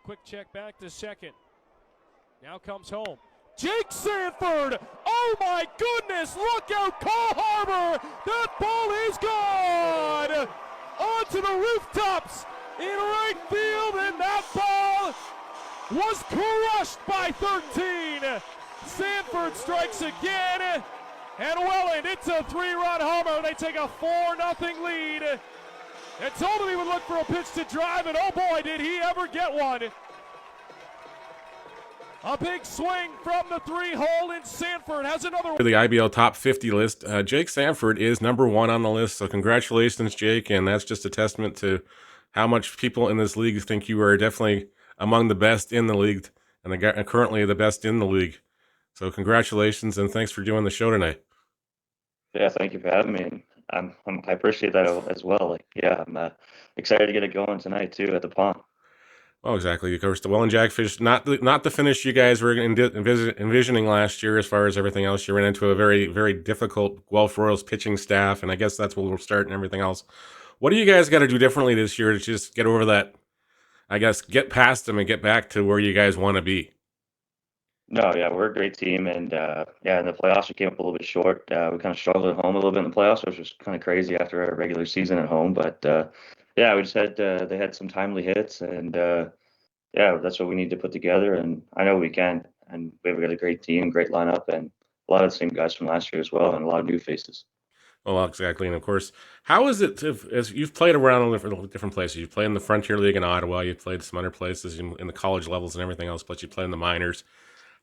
quick check back to second. Now comes home. Jake Sanford! Oh my goodness! Look out, Cole Harbour! That ball is gone! Onto the rooftops in right field, and that ball was crushed by 13. Sanford strikes again, and Welland, it's a 3-run homer. They take a 4-0 lead. And told him he would look for a pitch to drive, and oh boy, did he ever get one. A big swing from the 3-hole, and Sanford has another one. The IBL top 50 list, Jake Sanford is number 1 on the list, so congratulations, Jake, and that's just a testament to how much people in this league think you are definitely among the best in the league, and currently the best in the league. So congratulations, and thanks for doing the show tonight. Yeah, thank you for having me. I appreciate that as well. I'm excited to get it going tonight too at the pond. Oh, exactly. Of course, the Welland Jackfish, not the finish you guys were envisioning last year as far as everything else. You ran into a very, very difficult Guelph Royals pitching staff, and I guess that's where we'll start and everything else. What do you guys got to do differently this year to just get over that, I guess, get past them and get back to where you guys want to be? No, yeah, we're a great team, and in the playoffs we came up a little bit short. We kind of struggled at home a little bit in the playoffs, which was kind of crazy after our regular season at home. But we just had they had some timely hits, and that's what we need to put together. And I know we can, and we've got a great team, great lineup, and a lot of the same guys from last year as well, and a lot of new faces. Well, exactly, and of course, how is it as you've played around all different places? You played in the Frontier League in Ottawa. You played some other places in the college levels and everything else, but you played in the minors.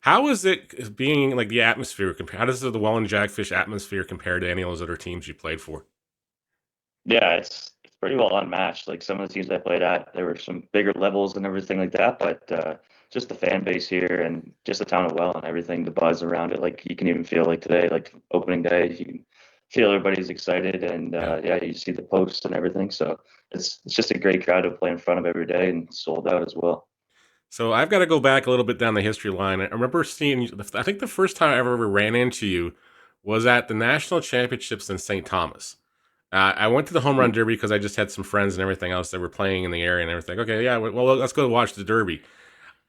How is it being like the atmosphere? How does the Welland Jackfish atmosphere compare to any of those other teams you played for? Yeah, it's pretty well unmatched. Like some of the teams I played at, there were some bigger levels and everything like that, but just the fan base here and just the town of Welland and everything, the buzz around it. Like you can even feel like today, like opening day, you can feel everybody's excited, and you see the posts and everything. So it's just a great crowd to play in front of every day, and sold out as well. So I've got to go back a little bit down the history line. I remember seeing you, I think the first time I ever ran into you was at the National Championships in St. Thomas. I went to the Home Run Derby because I just had some friends and everything else that were playing in the area and everything. Okay, yeah, well, let's go watch the Derby.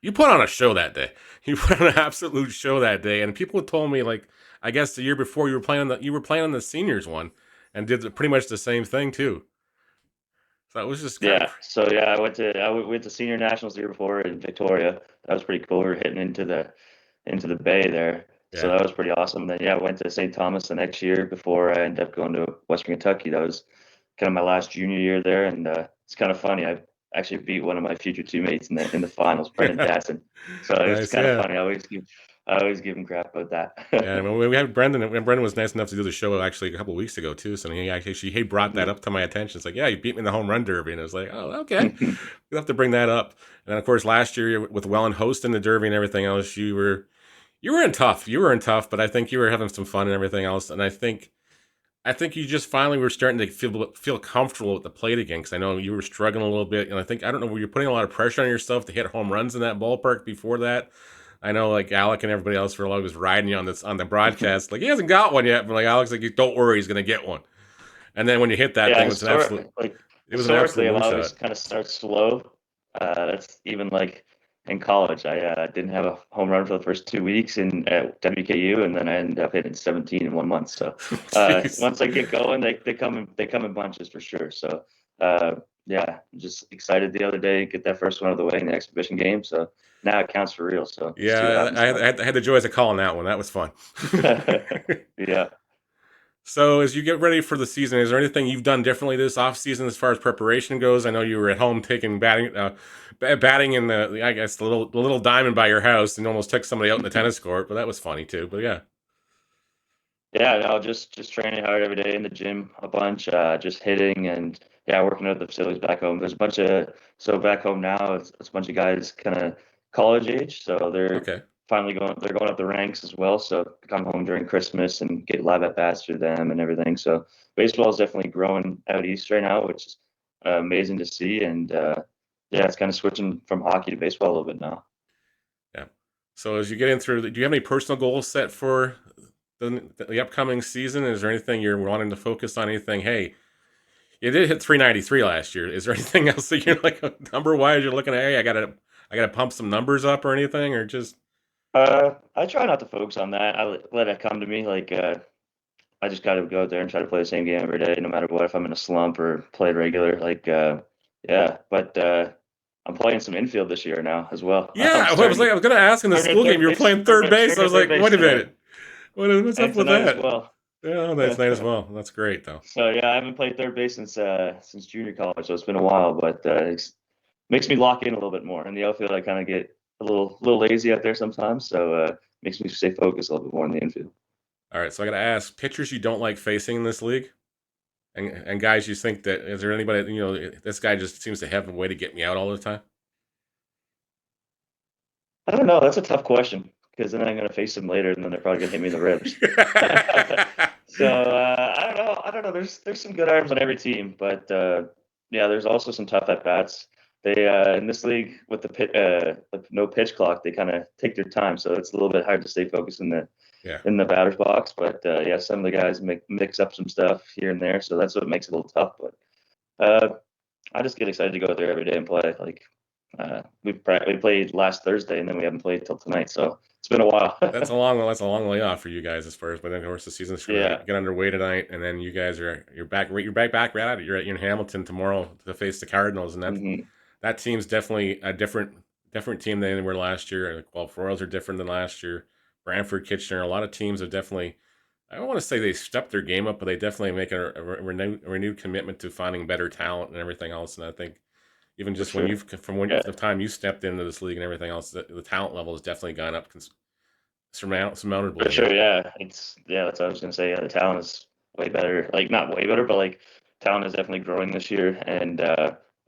You put on a show that day. You put on an absolute show that day, and people told me, like, I guess the year before you were playing on the seniors one, and did pretty much the same thing too. So it was just I went to senior nationals the year before in Victoria. That was pretty cool. We were hitting into the bay there. Yeah. So that was pretty awesome. Then I went to St. Thomas the next year before I ended up going to Western Kentucky. That was kind of my last junior year there, and it's kind of funny. I actually beat one of my future teammates in the finals, Brendan Datson. So it was kind of funny. I always give him crap about that. Yeah, we had Brendan, and Brendan was nice enough to do the show actually a couple of weeks ago too. So he brought that up to my attention. It's like, yeah, you beat me in the Home Run Derby, and I was like, oh, okay, we'll have to bring that up. And then of course last year with Welland hosting the Derby and everything else, you were in tough. You were in tough, but I think you were having some fun and everything else. And I think you just finally were starting to feel comfortable at the plate again, because I know you were struggling a little bit, and I don't know, were you putting a lot of pressure on yourself to hit home runs in that ballpark before that? I know, like, Alec and everybody else were always riding you on the broadcast. Like, he hasn't got one yet, but like Alec's like, don't worry, he's gonna get one. And then when you hit that thing, it's an absolute. It was an absolute moonshot. I always kind of start slow. That's even like in college. I didn't have a home run for the first 2 weeks in WKU, and then I ended up hitting 17 in 1 month. So once I get going, they come in bunches for sure. So I'm just excited the other day get that first one out of the way in the exhibition game. So now it counts for real. So yeah, I had the joys of calling that one. That was fun. Yeah. So as you get ready for the season, is there anything you've done differently this off season as far as preparation goes? I know you were at home taking batting in the I guess the little diamond by your house, and almost took somebody out in the tennis court, but that was funny too. But yeah. Yeah, no, just training hard every day in the gym a bunch, just hitting and working out the facilities back home. There's a bunch of back home now. It's a bunch of guys kind of college age, so they're finally going up the ranks as well. So come home during Christmas and get live at bats through them and everything. So baseball is definitely growing out east right now, which is amazing to see. And it's kind of switching from hockey to baseball a little bit now. Yeah. So as you get in through, do you have any personal goals set for the upcoming season? Is there anything you're wanting to focus on? Anything? Hey, you did hit 393 last year. Is there anything else that you're like number wise? You're looking at, hey, I got to pump some numbers up or anything, or just I try not to focus on that. Let it come to me. Like I just got to go out there and try to play the same game every day, no matter what. If I'm in a slump or play regular, like yeah. But I'm playing some infield this year now as well. I'm yeah. I was going to ask in the starting at school game. third You were base, playing third base. I starting at was third like, base wait a today minute, what's and up with tonight as that? well. Yeah, that's nice as well. That's great though. So yeah, I haven't played third base since junior college, so it's been a while. But it makes me lock in a little bit more. In the outfield, I kind of get a little lazy out there sometimes, so makes me stay focused a little bit more in the infield. All right, so I got to ask, pitchers you don't like facing in this league, and guys you think that is there anybody this guy just seems to have a way to get me out all the time. I don't know. That's a tough question because then I'm going to face them later, and then they're probably going to hit me in the ribs. So I don't know. I don't know. There's some good arms on every team, but yeah, there's also some tough at bats. They in this league with the no pitch clock, they kind of take their time, so it's a little bit hard to stay focused Yeah. in the batter's box. But yeah, some of the guys mix up some stuff here and there, so that's what makes it a little tough. But I just get excited to go out there every day and play. Like we played last Thursday, and then we haven't played till tonight, so it's been a while. That's a long layoff for you guys as far as, but then of course the season's Yeah. get underway tonight, and then you guys you're back right at it. You're in Hamilton tomorrow to face the Cardinals, and that team's definitely a different team than they were last year. Well, Royals are different than last year. Brantford, Kitchener, a lot of teams have definitely. I don't want to say they stepped their game up, but they definitely make a renewed commitment to finding better talent and everything else. And I think even just For sure. the time you stepped into this league and everything else, the talent level has definitely gone up surmountably. For sure, yeah. That's what I was gonna say. Yeah, the talent is way better. Like not way better, but like talent is definitely growing this year. And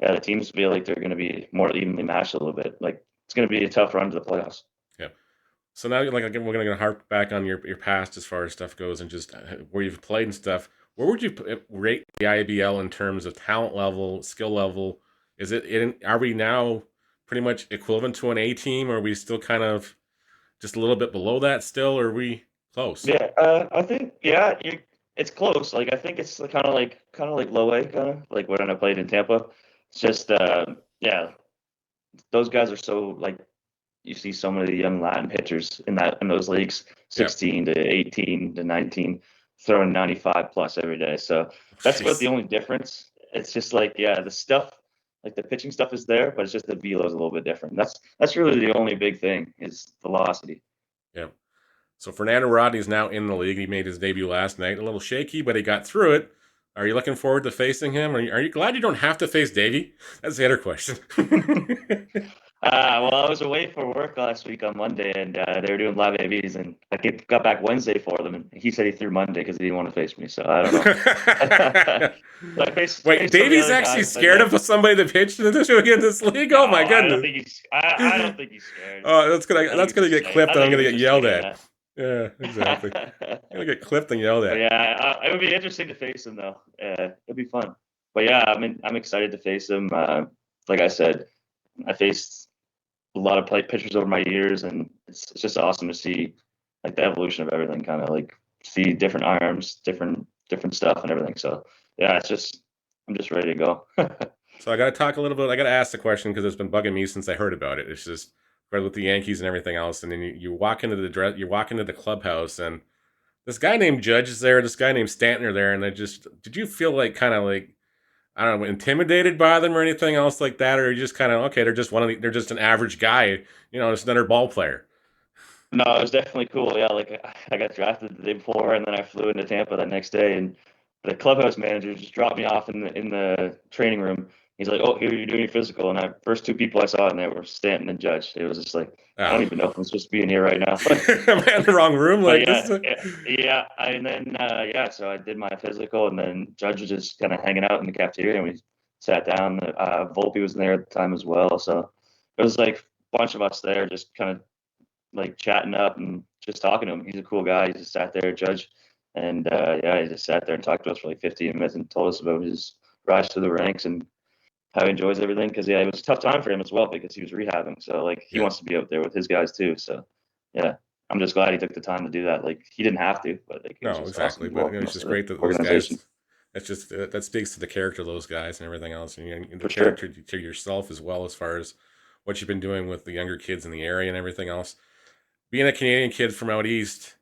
yeah, the teams feel like they're gonna be more evenly matched a little bit. Like it's gonna be a tough run to the playoffs. Yeah. So now, like again, we're gonna harp back on your past as far as stuff goes, and just where you've played and stuff. Where would you rate the IBL in terms of talent level, skill level? Are we now pretty much equivalent to an A team, or are we still kind of just a little bit below that still, or are we close? Yeah, I think it's close. Like I think it's kind of like low A, kind of like when I played in Tampa. It's just yeah, those guys are so like you see so many young Latin pitchers in those leagues, Yeah. 16 to 18 to 19, throwing 95 plus every day. So that's about Jeez. the only difference. It's just like yeah, the stuff like the pitching stuff is there, but it's just the velo is a little bit different. That's really the only big thing is velocity. Yeah. So Fernando Rodney's now in the league. He made his debut last night. A little shaky, but he got through it. Are you looking forward to facing him? Are you glad you don't have to face Davey? That's the other question. Well, I was away for work last week on Monday, and they were doing live AVs, and got back Wednesday for them, and he said he threw Monday because he didn't want to face me. So I don't know. So I Wait, faced some of the Davey's other actually guys, but scared yeah. of somebody to pitch in this league? Oh my No, I don't goodness! think I don't think he's scared. Oh, I think that's he's gonna just get clipped, and I I'm think gonna he was get just yelled saying at. Yeah, exactly. that. I'm gonna get clipped and yelled But at. yeah, it would be interesting to face him though. It'd be fun. But yeah, I'm excited to face him. Like I said, I faced a lot of pitchers over my years, and it's just awesome to see like the evolution of everything. Kind of like see different arms, different stuff, and everything. So yeah, I'm just ready to go. So I got to talk a little bit. I got to ask the question because it's been bugging me since I heard about it. It's just right with the Yankees and everything else, and then you walk into you walk into the clubhouse, and this guy named Judge is there, this guy named Stanton are there, and did you feel like kind of like I don't know, intimidated by them or anything else like that, or you just kind of okay, they're just an average guy, just another ball player. No, it was definitely cool. Yeah, like I got drafted the day before, and then I flew into Tampa that next day, and the clubhouse manager just dropped me off in the training room. He's like, "Oh, here you're doing your physical," and first two people I saw in there were Stanton and Judge. It was just like I Ah, don't even know if I'm supposed to be in here right now. am I in the wrong room? But Like this is yeah. And then yeah, so I did my physical, and then Judge was just kind of hanging out in the cafeteria, and we sat down. Volpe was there at the time as well, so it was like a bunch of us there, just kind of like chatting up and just talking to him. He's a cool guy. He just sat there, Judge, and yeah, he just sat there and talked to us for like 15 minutes and told us about his rise to the ranks and how he enjoys everything. Because yeah, it was a tough time for him as well because he was rehabbing. So like he yeah. wants to be out there with his guys too. So yeah, I'm just glad he took the time to do that. Like he didn't have to, but like it was No, just awesome exactly. to But welcome it's us to just the great that those organization. guys. That's just that speaks to the character of those guys and everything else, and the For sure. character to yourself as well as far as what you've been doing with the younger kids in the area and everything else. Being a Canadian kid from out east,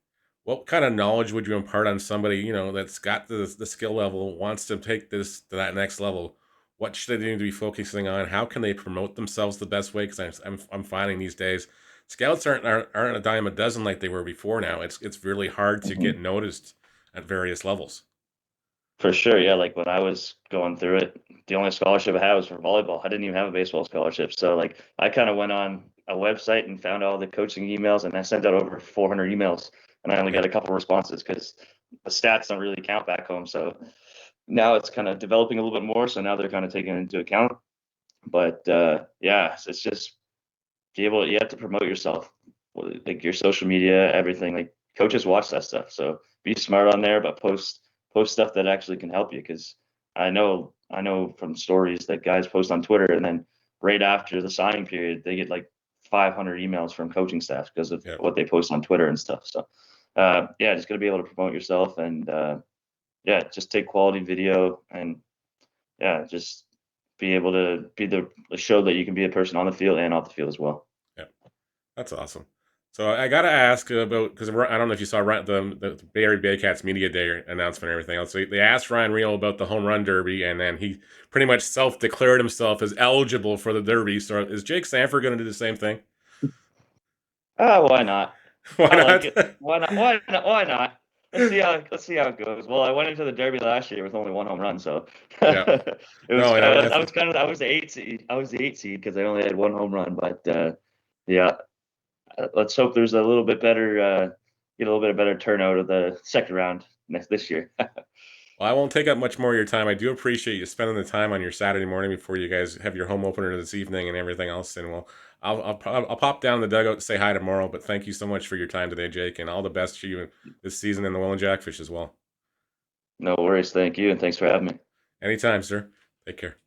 what kind of knowledge would you impart on somebody, that's got the skill level, wants to take this to that next level? What should they need to be focusing on? How can they promote themselves the best way? Because I'm finding these days scouts aren't a dime a dozen like they were before now. It's really hard to Mhm. get noticed at various levels. For sure, yeah. Like when I was going through it, the only scholarship I had was for volleyball. I didn't even have a baseball scholarship. So like I kind of went on a website and found all the coaching emails, and I sent out over 400 emails, and I only Yeah. got a couple responses because the stats don't really count back home. So now it's kind of developing a little bit more. So now they're kind of taking it into account. But yeah, it's just you have to promote yourself, like your social media, everything. Like coaches watch that stuff, so be smart on there, but post stuff that actually can help you. Because I know from stories that guys post on Twitter, and then right after the signing period, they get like 500 emails from coaching staff because of Yeah. what they post on Twitter and stuff. So yeah, just gotta be able to promote yourself, and yeah, just take quality video, and yeah, just be able to be the show that you can be a person on the field and off the field as well. Yeah. That's awesome. So I got to ask about, because I don't know if you saw the Bay Area Baycats Media Day announcement and everything else. So they asked Ryan Real about the home run derby, and then he pretty much self-declared himself as eligible for the derby. So is Jake Sanford going to do the same thing? Why not? Why I like not? it. Why not? Why not? Why not? Let's see how it goes. Well, I went into the Derby last year with only one home run, so Yeah. it was No, and kind of that's, I was the 8 seed. I was the 8 seed because I only had one home run. But yeah, let's hope there's a little bit better get a little bit of better turnout of the second round this year. well, I won't take up much more of your time. I do appreciate you spending the time on your Saturday morning before you guys have your home opener this evening and everything else. And I'll pop down the dugout to say hi tomorrow. But thank you so much for your time today, Jake, and all the best to you this season in the Welland Jackfish as well. No worries. Thank you, and thanks for having me. Anytime, sir. Take care.